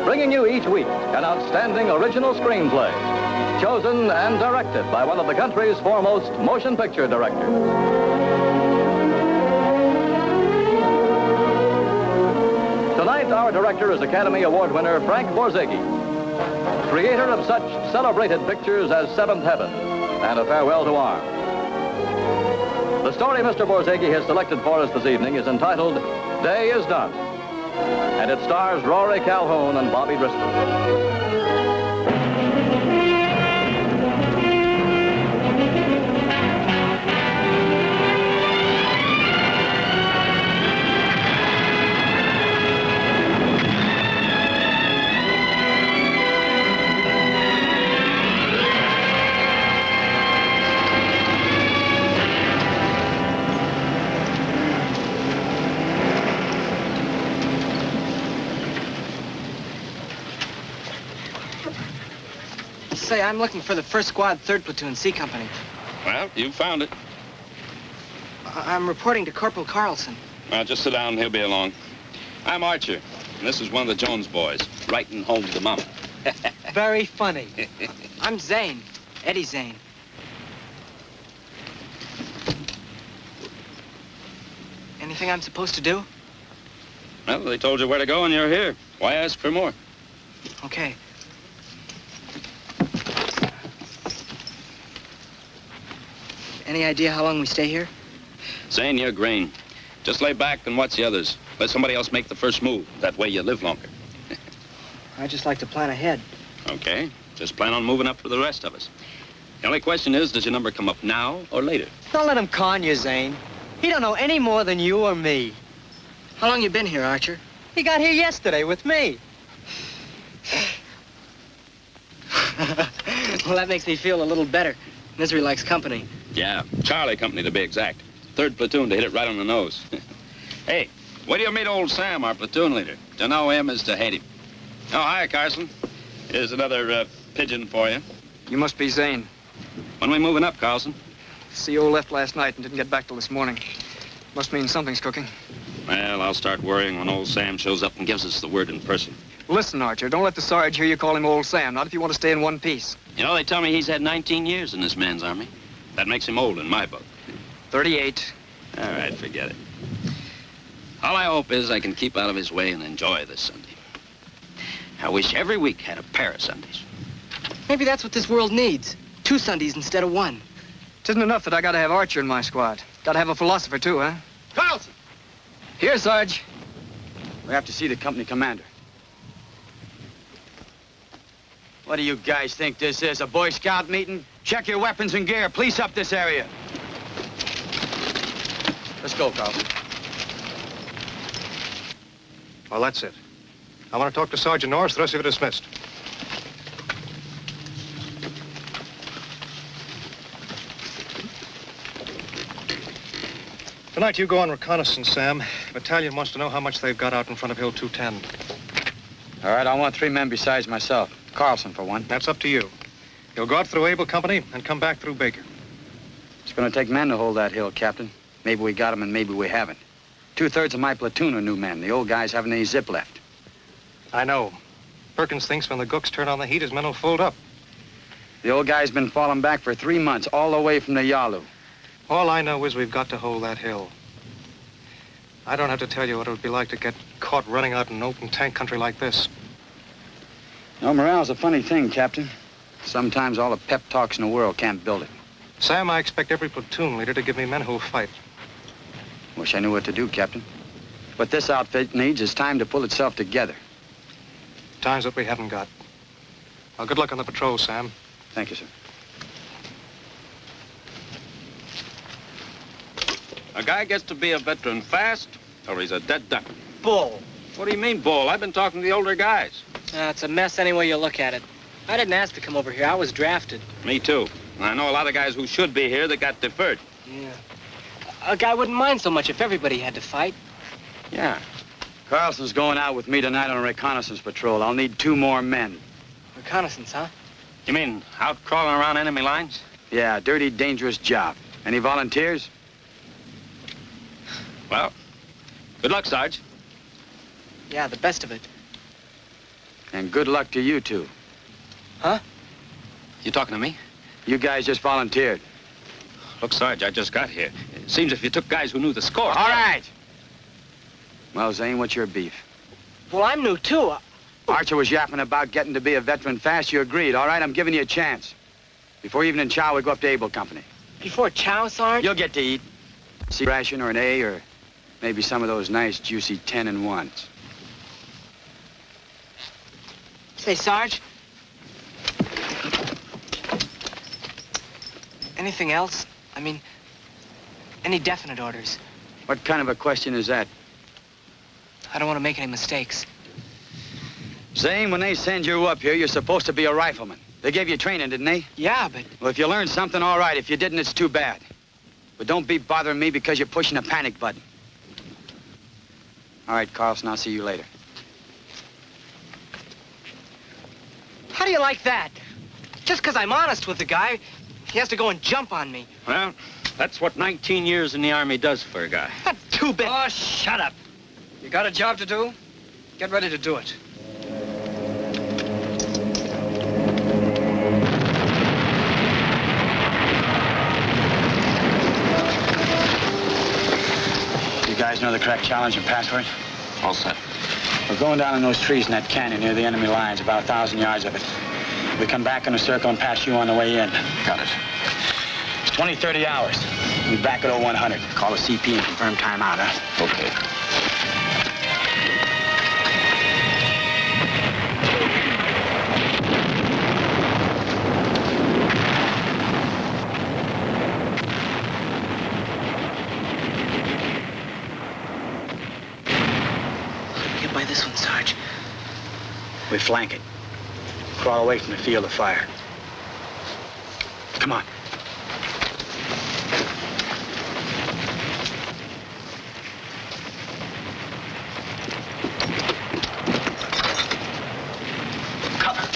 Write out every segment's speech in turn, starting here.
bringing you each week an outstanding original screenplay, chosen and directed by one of the country's foremost motion picture directors. Tonight, our director is Academy Award winner Frank Borzage, creator of such celebrated pictures as Seventh Heaven and A Farewell to Arms. The story Mr. Borzage has selected for us this evening is entitled Day is Done, and it stars Rory Calhoun and Bobby Driscoll. Say, I'm looking for the 1st Squad, 3rd Platoon, C Company. Well, you found it. I'm reporting to Corporal Carlson. Well, just sit down, he'll be along. I'm Archer, and this is one of the Jones boys, writing home to Mama. Very funny. I'm Zane, Eddie Zane. Anything I'm supposed to do? Well, they told you where to go, and you're here. Why ask for more? Okay. Any idea how long we stay here? Zane, you're green. Just lay back and watch the others. Let somebody else make the first move. That way you live longer. I just like to plan ahead. Okay. Just plan on moving up for the rest of us. The only question is, does your number come up now or later? Don't let him con you, Zane. He don't know any more than you or me. How long you been here, Archer? He got here yesterday with me. Well, that makes me feel a little better. Misery likes company. Yeah, Charlie Company to be exact. 3rd Platoon to hit it right on the nose. Hey, wait till you meet old Sam, our platoon leader. To know him is to hate him. Oh, hi, Carson. Here's another pigeon for you. You must be Zane. When we moving up, Carlson? CO left last night and didn't get back till this morning. Must mean something's cooking. Well, I'll start worrying when old Sam shows up and gives us the word in person. Listen, Archer, don't let the Sarge hear you call him old Sam, not if you want to stay in one piece. You know, they tell me he's had 19 years in this man's army. That makes him old in my book. 38. All right, forget it. All I hope is I can keep out of his way and enjoy this Sunday. I wish every week had a pair of Sundays. Maybe that's what this world needs. 2 Sundays instead of 1. It isn't enough that I gotta have Archer in my squad. Gotta have a philosopher, too, huh? Carlson! Here, Sarge. We have to see the company commander. What do you guys think this is, a Boy Scout meeting? Check your weapons and gear. Police up this area. Let's go, Carlson. Well, that's it. I want to talk to Sergeant Norris. The rest of you dismissed. Tonight, you go on reconnaissance, Sam. Battalion wants to know how much they've got out in front of Hill 210. All right, I want 3 men besides myself. Carlson, for one. That's up to you. You'll go out through Able Company and come back through Baker. It's going to take men to hold that hill, Captain. Maybe we got them and maybe we haven't. 2/3 of my platoon are new men. The old guys haven't any zip left. I know. Perkins thinks when the gooks turn on the heat, his men will fold up. The old guy's been falling back for 3 months, all the way from the Yalu. All I know is we've got to hold that hill. I don't have to tell you what it would be like to get caught running out in open tank country like this. No, morale's a funny thing, Captain. Sometimes all the pep talks in the world can't build it. Sam, I expect every platoon leader to give me men who'll fight. Wish I knew what to do, Captain. What this outfit needs is time to pull itself together. Times that we haven't got. Well, good luck on the patrol, Sam. Thank you, sir. A guy gets to be a veteran fast, or he's a dead duck. Bull. What do you mean, bull? I've been talking to the older guys. It's a mess any way you look at it. I didn't ask to come over here. I was drafted. Me too. And I know a lot of guys who should be here that got deferred. Yeah. A guy wouldn't mind so much if everybody had to fight. Yeah. Carlson's going out with me tonight on a reconnaissance patrol. I'll need 2 more men. Reconnaissance, huh? You mean out crawling around enemy lines? Yeah, dirty, dangerous job. Any volunteers? Well, good luck, Sarge. Yeah, the best of it. And good luck to you two. Huh? You talking to me? You guys just volunteered. Look, Sarge, I just got here. It seems if you took guys who knew the score. All right. Well, Zane, what's your beef? Well, I'm new, too. Archer was yapping about getting to be a veteran fast. You agreed. All right, I'm giving you a chance. Before evening chow, we go up to Able Company. Before chow, Sarge? You'll get to eat. C ration or an A or maybe some of those nice, juicy 10-in-1s. Say, Sarge. Anything else? I mean, any definite orders? What kind of a question is that? I don't want to make any mistakes. Zane, when they send you up here, you're supposed to be a rifleman. They gave you training, didn't they? Yeah, but... Well, if you learned something, all right. If you didn't, it's too bad. But don't be bothering me because you're pushing a panic button. All right, Carlson, I'll see you later. How do you like that? Just because I'm honest with the guy, he has to go and jump on me. Well, that's what 19 years in the Army does for a guy. Not too bad. Oh, shut up. You got a job to do? Get ready to do it. You guys know the correct challenge and password? All set. We're going down in those trees in that canyon near the enemy lines, about 1,000 yards of it. We come back in a circle and pass you on the way in. Got it. It's 20, 30 hours. We'll be back at 0100. Call the CP and confirm timeout, huh? Okay. Get by this one, Sarge. We flank it. Crawl away from the field of fire. Come on. Cover.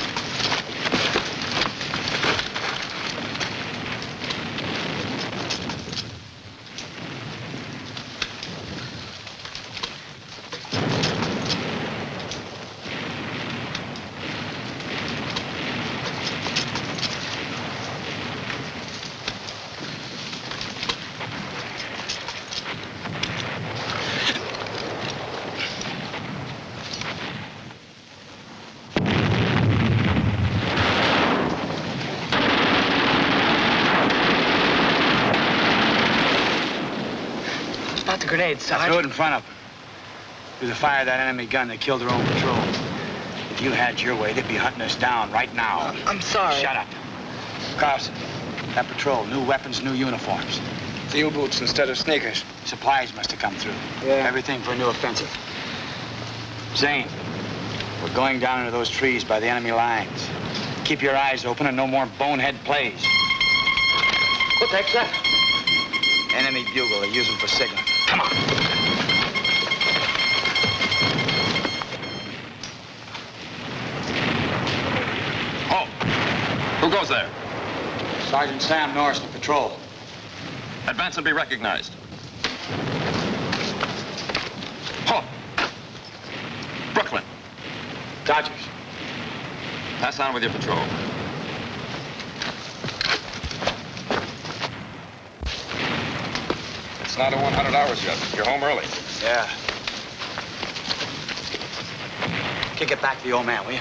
About the grenade, Sarge. Throw it in front of them. Through the fire of that enemy gun, they killed their own patrol. If you had your way, they'd be hunting us down right now. I'm sorry. Shut up. Carlson, that patrol, new weapons, new uniforms. Steel boots instead of sneakers. Supplies must have come through. Yeah. Everything for a new offensive. Zane, we're going down into those trees by the enemy lines. Keep your eyes open and no more bonehead plays. What the heck's that? Enemy bugle, they use them for signal. Come on. Oh, who goes there? Sergeant Sam Norris, the patrol. Advance and be recognized. Halt. Brooklyn, Dodgers. pass on with your patrol. It's not 100 hours yet. You're home early. Yeah. Kick it back to the old man, will you?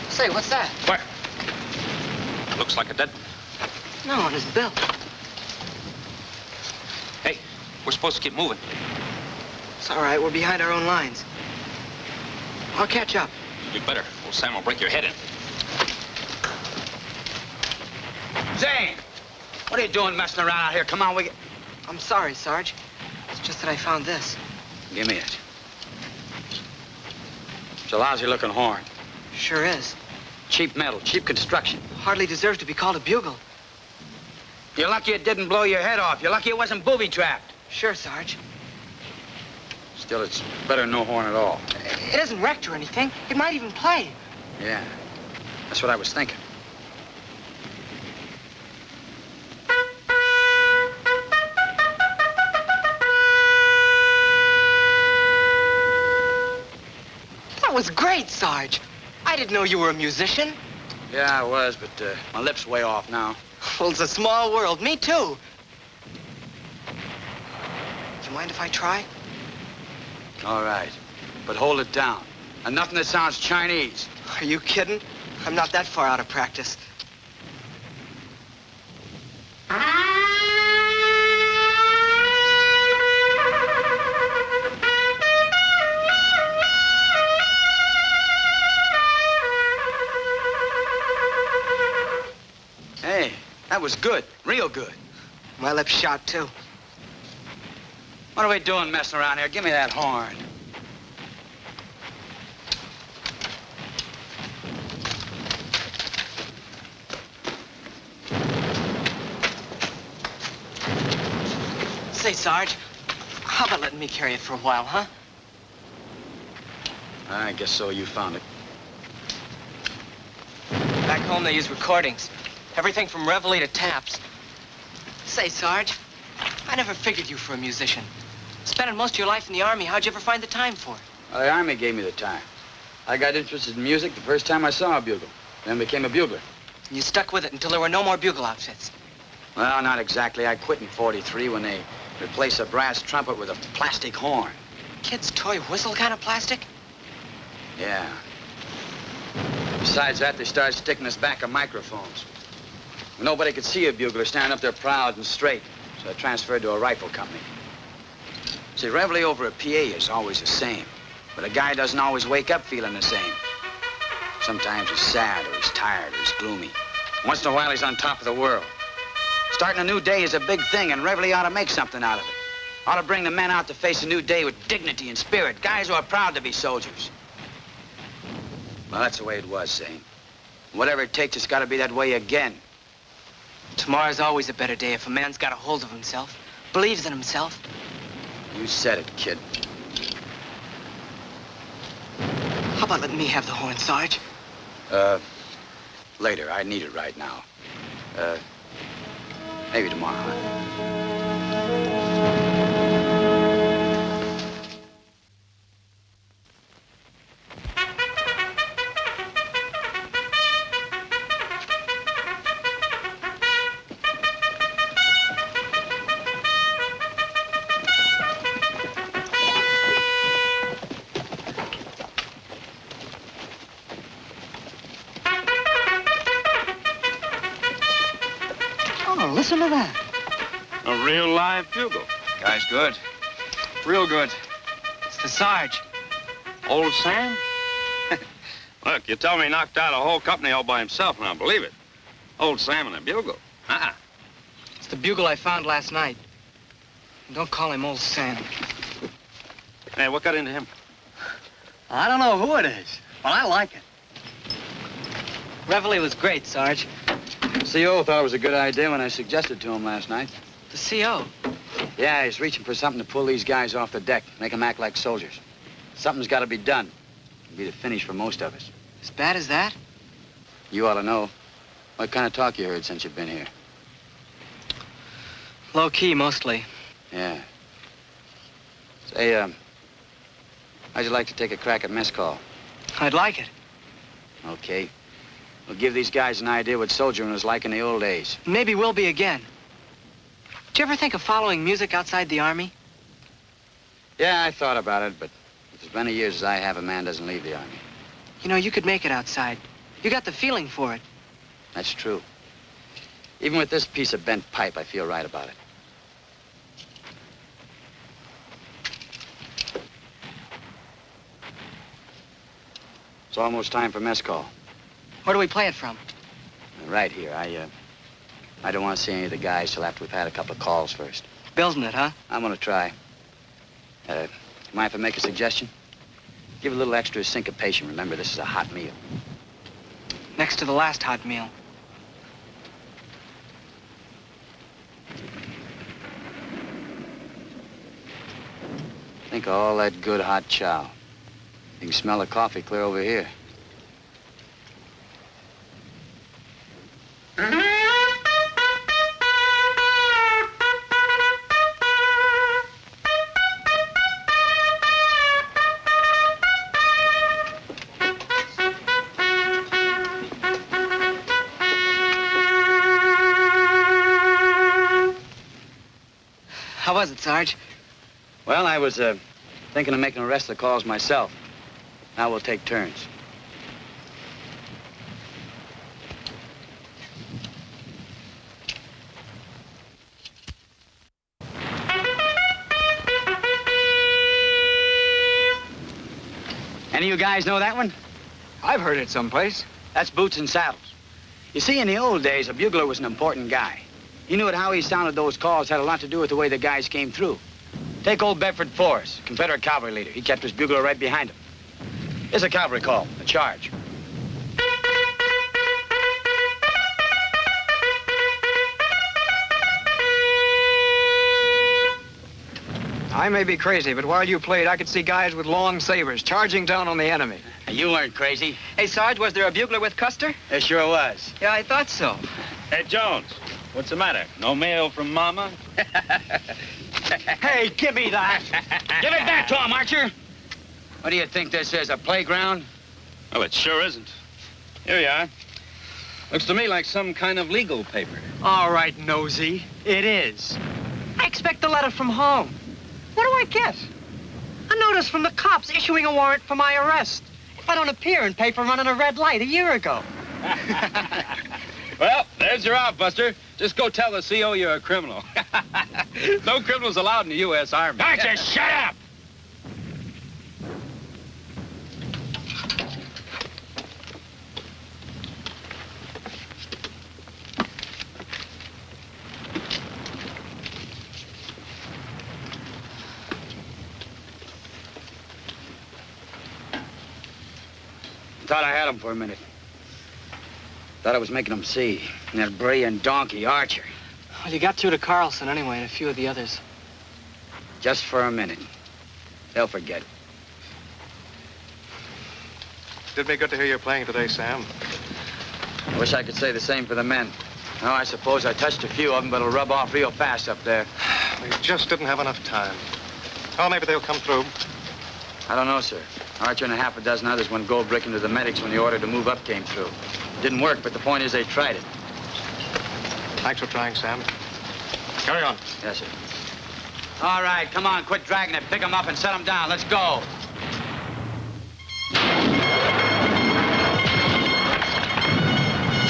Say, what's that? Where? Looks like a dead one. No, on his belt. Hey, we're supposed to keep moving. It's all right. We're behind our own lines. I'll catch up. You better, or Sam will break your head in. Zane! What are you doing messing around out here? Come on, I'm sorry, Sarge. It's just that I found this. Give me it. It's a lousy-looking horn. Sure is. Cheap metal, cheap construction. Hardly deserves to be called a bugle. You're lucky it didn't blow your head off. You're lucky it wasn't booby-trapped. Sure, Sarge. Still, it's better than no horn at all. It isn't wrecked or anything. It might even play. Yeah, that's what I was thinking. was great, Sarge. I didn't know you were a musician. Yeah, I was, but my lip's way off now. Well, it's a small world. Me too. Do you mind if I try? All right, but hold it down. And nothing that sounds Chinese. Are you kidding? I'm not that far out of practice. Hey, that was good, real good. My lips shot too. What are we doing messing around here? Give me that horn. Say, Sarge, how about letting me carry it for a while, huh? I guess so. You found it. Back home, they use recordings. Everything from reveille to taps. Say, Sarge, I never figured you for a musician. Spending most of your life in the Army, how'd you ever find the time for it? Well, the Army gave me the time. I got interested in music the first time I saw a bugle, then became a bugler. And you stuck with it until there were no more bugle outfits. Well, not exactly. I quit in '43 when they replaced a brass trumpet with a plastic horn. Kid's toy whistle kind of plastic? Yeah. Besides that, they started sticking us back on microphones. Nobody could see a bugler standing up there proud and straight, so I transferred to a rifle company. See, reveille over a PA is always the same, but a guy doesn't always wake up feeling the same. Sometimes he's sad, or he's tired, or he's gloomy. Once in a while, he's on top of the world. Starting a new day is a big thing, and reveille ought to make something out of it. Ought to bring the men out to face a new day with dignity and spirit, guys who are proud to be soldiers. Well, that's the way it was, Zane. Whatever it takes, it's got to be that way again. Tomorrow's always a better day if a man's got a hold of himself, believes in himself. You said it, kid. How about letting me have the horn, Sarge? Later. I need it right now. Maybe tomorrow, huh? Listen to that. A real live bugle. Guy's good. Real good. It's the Sarge. Old Sam? Look, you tell me he knocked out a whole company all by himself, and I'll believe it. Old Sam and a bugle. It's the bugle I found last night. Don't call him Old Sam. Hey, what got into him? I don't know who it is, but I like it. Reveille was great, Sarge. CO thought it was a good idea when I suggested to him last night. The CO. Yeah, he's reaching for something to pull these guys off the deck, make them act like soldiers. Something's got to be done. It'll be the finish for most of us. As bad as that? You ought to know. What kind of talk you heard since you've been here? Low key, mostly. Yeah. Say, how'd you like to take a crack at mess call? I'd like it. Okay. We'll give these guys an idea what soldiering was like in the old days. Maybe we'll be again. Did you ever think of following music outside the Army? Yeah, I thought about it, but with as many years as I have, a man doesn't leave the Army. You know, you could make it outside. You got the feeling for it. That's true. Even with this piece of bent pipe, I feel right about it. It's almost time for mess call. Where do we play it from? Right here. I don't want to see any of the guys till after we've had a couple of calls first. Building it, huh? I'm gonna try. Mind if I make a suggestion? Give a little extra syncopation. Remember, this is a hot meal. Next to the last hot meal. Think of all that good hot chow. You can smell the coffee clear over here. was it, Sarge? Well, I was thinking of making the rest of the calls myself. Now we'll take turns. Any of you guys know that one? I've heard it someplace. That's Boots and Saddles. You see, in the old days, a bugler was an important guy. You knew how he sounded those calls had a lot to do with the way the guys came through. Take old Bedford Forrest, Confederate cavalry leader. He kept his bugler right behind him. Here's a cavalry call, a charge. I may be crazy, but while you played, I could see guys with long sabers charging down on the enemy. You weren't crazy. Hey, Sarge, was there a bugler with Custer? There sure was. Yeah, I thought so. Hey, Jones, what's the matter? No mail from Mama? Hey, give me that. Give it back to him, Archer. What do you think this is, a playground? Well, it sure isn't. Here you are. Looks to me like some kind of legal paper. All right, Nosy. It is. I expect a letter from home. What do I get? A notice from the cops issuing a warrant for my arrest. If I don't appear and pay for running a red light a year ago. Well, there's your out, Buster. Just go tell the CO you're a criminal. No criminals allowed in the U.S. Army. Archer, shut up! Thought I had him for a minute. Thought I was making him see. And that brilliant donkey, Archer. Well, you got through to Carlson anyway, and a few of the others. Just for a minute. They'll forget. Did me good to hear you playing today, Sam. I wish I could say the same for the men. No, I suppose I touched a few of them, but it'll rub off real fast up there. We just didn't have enough time. Oh, maybe they'll come through. I don't know, sir. Archer and a half a dozen others went gold bricking to the medics when the order to move up came through. Didn't work, but the point is they tried it. Thanks for trying, Sam. Carry on. Yes, sir. All right, come on, quit dragging it. Pick them up and set them down. Let's go.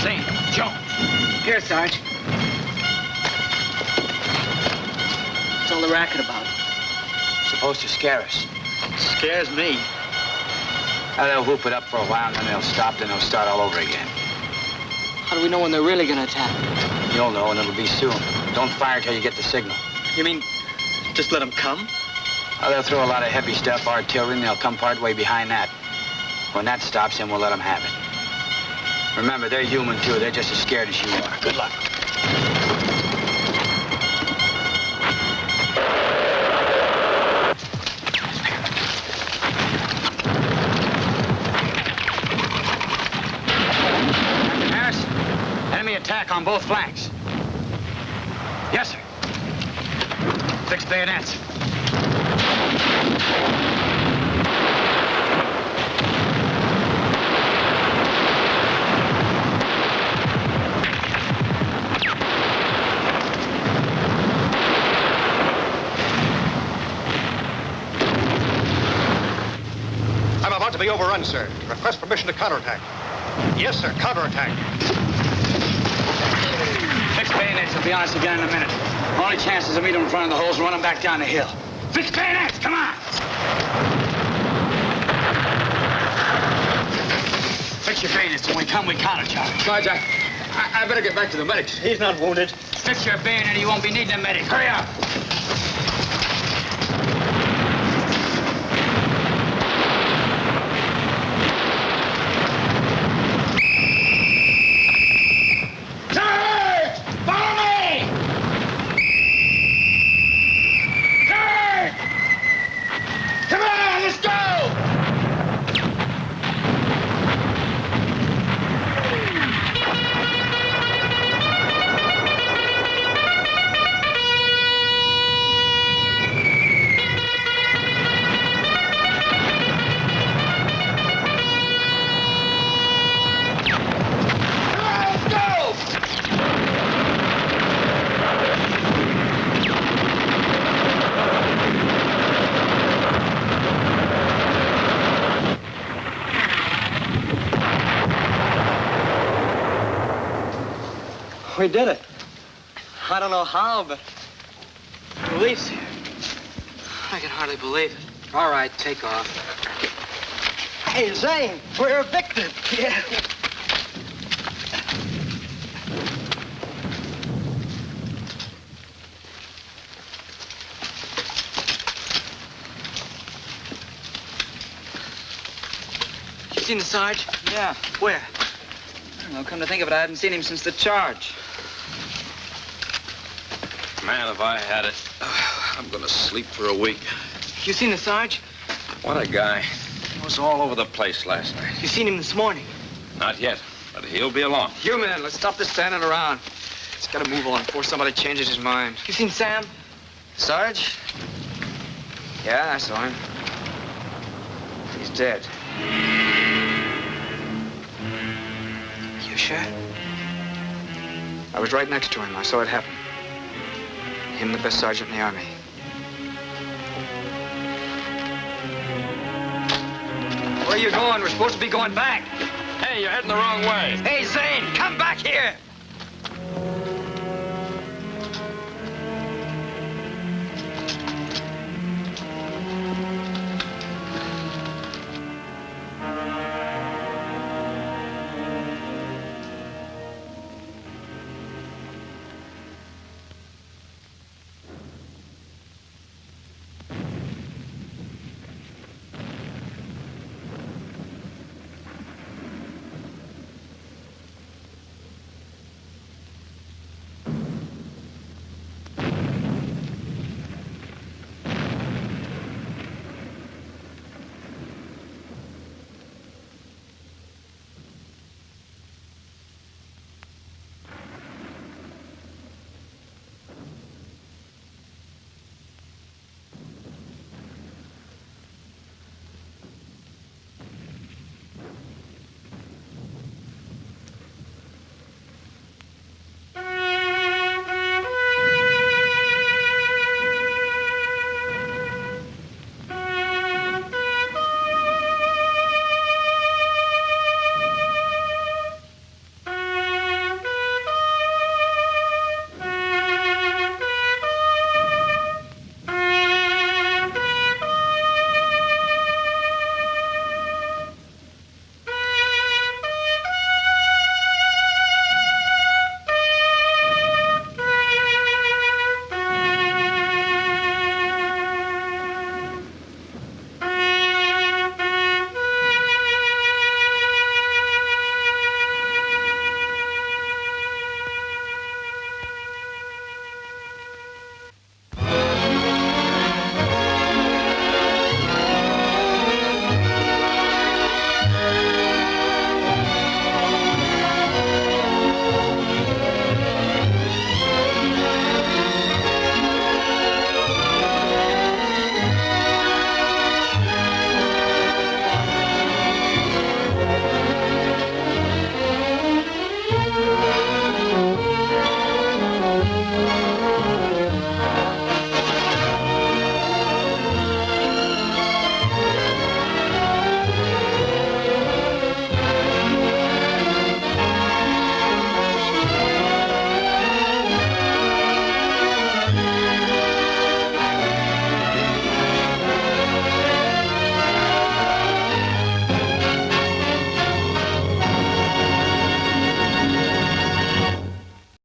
Zane, Joe. Here, Sarge. What's all the racket about? Supposed to scare us. Scares me. They'll whoop it up for a while, and then they'll stop, then they'll start all over again. How do we know when they're really gonna attack? You'll know, and it'll be soon. Don't fire till you get the signal. You mean, just let them come? Oh, they'll throw a lot of heavy stuff, artillery, and they'll come part way behind that. When that stops, then we'll let them have it. Remember, they're human, too. They're just as scared as you are. Good luck. Attack on both flanks. Yes, sir. Fix bayonets. I'm about to be overrun, sir. Request permission to counterattack. Yes, sir. Counterattack. Fix bayonets. I'll be honest again in a minute. Only chances of meeting them in front of the holes and run them back down the hill. Fix bayonets! Come on! Fix your bayonets. When we come, we countercharge. Sarge, I better get back to the medics. He's not wounded. Fix your bayonet or you won't be needing a medic. Hurry up! We did it. I don't know how, but police here. I can hardly believe it. All right, take off. Hey, Zane, we're evicted. Yeah. You seen the Sarge? Yeah. Where? I don't know, come to think of it, I hadn't seen him since the charge. Man, if I had it, I'm gonna sleep for a week. You seen the Sarge? What a guy. He was all over the place last night. You seen him this morning? Not yet, but he'll be along. You men, let's stop this standing around. It's got to move on before somebody changes his mind. You seen Sam? Sarge? Yeah, I saw him. He's dead. You sure? I was right next to him. I saw it happen. Him, the best sergeant in the Army. Where are you going? We're supposed to be going back. Hey, you're heading the wrong way. Hey, Zane, come back here.